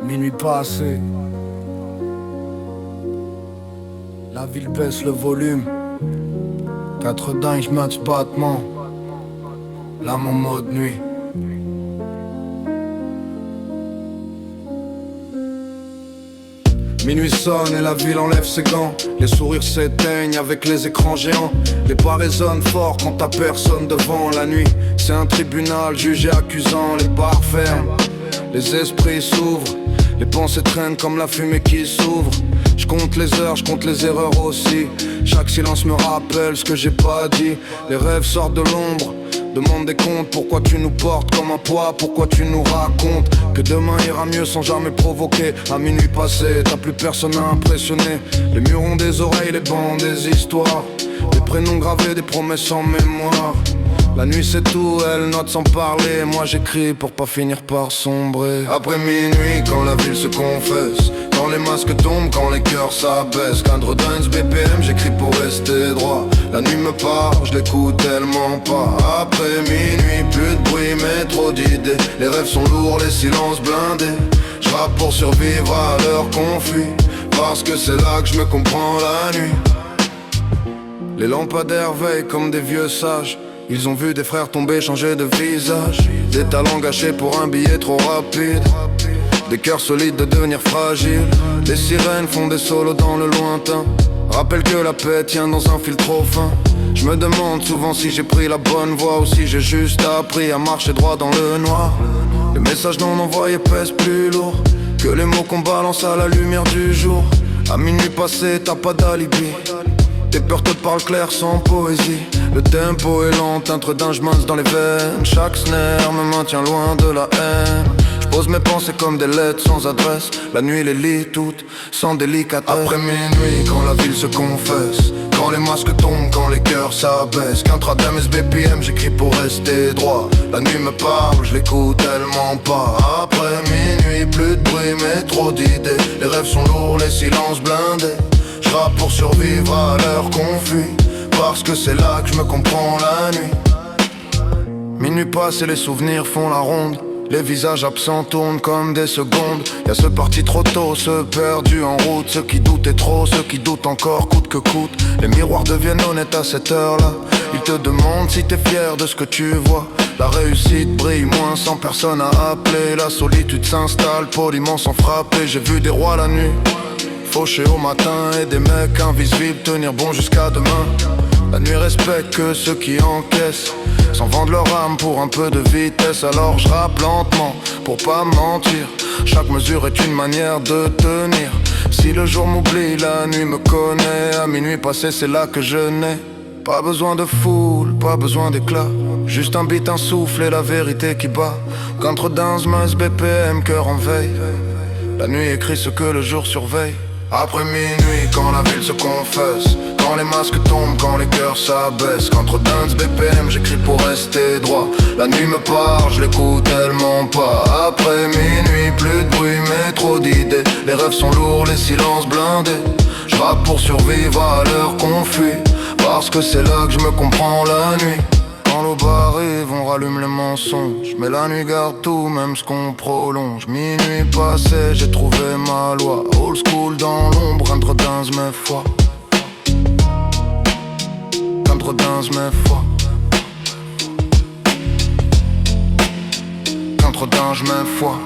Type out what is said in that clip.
Minuit passé, la ville baisse le volume. Quatre dingues match battement, l'âme en mode nuit. Minuit sonne et la ville enlève ses gants. Les sourires s'éteignent avec les écrans géants. Les pas résonnent fort quand t'as personne devant. La nuit, c'est un tribunal jugé accusant. Les bars ferment, les esprits s'ouvrent. Les pensées traînent comme la fumée qui s'ouvre. Je compte les heures, je compte les erreurs aussi. Chaque silence me rappelle ce que j'ai pas dit. Les rêves sortent de l'ombre, demande des comptes. Pourquoi tu nous portes comme un poids? Pourquoi tu nous racontes que demain ira mieux sans jamais provoquer? À minuit passé, t'as plus personne à impressionner. Les murs ont des oreilles, les bancs des histoires. Des prénoms gravés, des promesses en mémoire. La nuit c'est tout, elle note sans parler. Moi j'écris pour pas finir par sombrer. Après minuit, quand la ville se confesse, quand les masques tombent, quand les cœurs s'abaissent. Cadre Dance BPM, j'écris pour rester droit. La nuit me parle, je l'écoute tellement pas. Après minuit, plus de bruit mais trop d'idées. Les rêves sont lourds, les silences blindés. Je rappe pour survivre à l'heure qu'on fuit, parce que c'est là que je me comprends la nuit. Les lampadaires veillent comme des vieux sages. Ils ont vu des frères tomber, changer de visage. Des talents gâchés pour un billet trop rapide. Des cœurs solides de devenir fragiles. Les sirènes font des solos dans le lointain. Rappelle que la paix tient dans un fil trop fin. Je me demande souvent si j'ai pris la bonne voie ou si j'ai juste appris à marcher droit dans le noir. Les messages non envoyés pèsent plus lourd que les mots qu'on balance à la lumière du jour. À minuit passé, t'as pas d'alibi. Tes peurs te parlent clair sans poésie. Le tempo est lent, entre dingue mince dans les veines. Chaque snare me maintient loin de la haine. Je pose mes pensées comme des lettres sans adresse. La nuit les lit toutes, sans délicatesse. Après minuit, quand la ville se confesse, quand les masques tombent, quand les cœurs s'abaissent. Qu'un tradam SBPM, j'écris pour rester droit. La nuit me parle, je l'écoute tellement pas. Après minuit, plus de bruit mais trop d'idées. Les rêves sont lourds, les silences blindés. Je rappe pour survivre à l'heure qu'on fuit, parce que c'est là que je me comprends la nuit. Minuit passe et les souvenirs font la ronde. Les visages absents tournent comme des secondes. Y'a ceux partis trop tôt, ceux perdus en route. Ceux qui doutaient trop, ceux qui doutent encore coûte que coûte. Les miroirs deviennent honnêtes à cette heure-là. Ils te demandent si t'es fier de ce que tu vois. La réussite brille moins sans personne à appeler. La solitude s'installe poliment sans frapper. J'ai vu des rois la nuit fauchés au matin et des mecs invisibles tenir bon jusqu'à demain. La nuit respecte que ceux qui encaissent, sans vendre leur âme pour un peu de vitesse. Alors je rappe lentement pour pas mentir. Chaque mesure est une manière de tenir. Si le jour m'oublie, la nuit me connaît. À minuit passé, c'est là que je nais. Pas besoin de foule, pas besoin d'éclat. Juste un beat, un souffle et la vérité qui bat. Contre dingue, mince BPM, cœur en veille. La nuit écrit ce que le jour surveille. Après minuit, quand la ville se confesse, quand les masques tombent, quand les cœurs s'abaissent. Contre Dance BPM, j'écris pour rester droit. La nuit me parle, je l'écoute tellement pas. Après minuit, plus de bruit mais trop d'idées. Les rêves sont lourds, les silences blindés. Je rappe pour survivre à l'heure qu'on fuit, parce que c'est là que je me comprends la nuit. Quand l'aube arrive, on rallume les mensonges. Mais la nuit garde tout, même ce qu'on prolonge. Minuit passé, j'ai trouvé ma loi. Old school dans l'ombre, entre dingue mes fois. Entre dingue mes fois. Entre dingue mes fois.